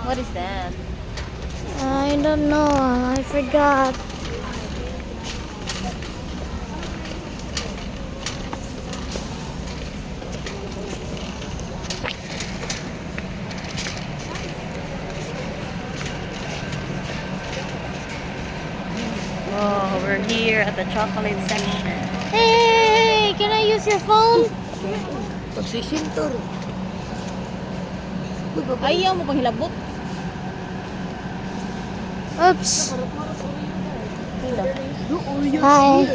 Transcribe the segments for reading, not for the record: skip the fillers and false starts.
What is that? I don't know. I forgot. Oh, we're here at the chocolate section. Hey, can I use your phone? Pagsisintor. Ayaw mo pang hilabot. Oops. Hi.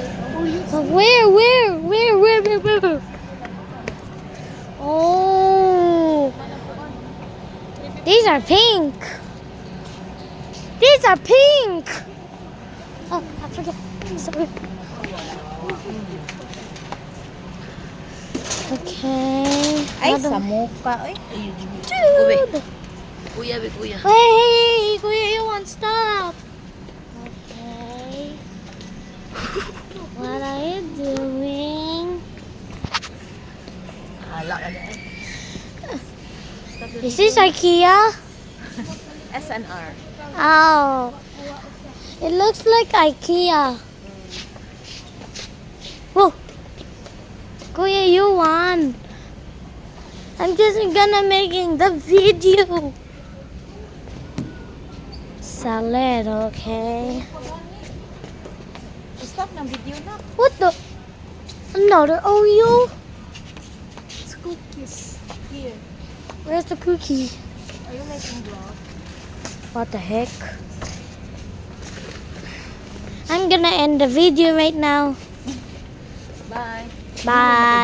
Where? Oh. These are pink. These are pink. Oh, I forgot. Sorry. Okay. Ay, Ano? sa mukha. Ay, Dude. Kuya, be kuya. Hey, Kuya, you want stop? Okay. What are you doing? Hala ka na eh. Is this IKEA? SNR. Oh. It looks like IKEA. Whoa. Kuya, you won. I'm just gonna making the video. Salad, okay. Stop ng video na. What the? Another Oreo? It's cookies. Here. Where's the cookie? Are you making vlog? What the heck? I'm gonna end the video right now. Bye. Bye.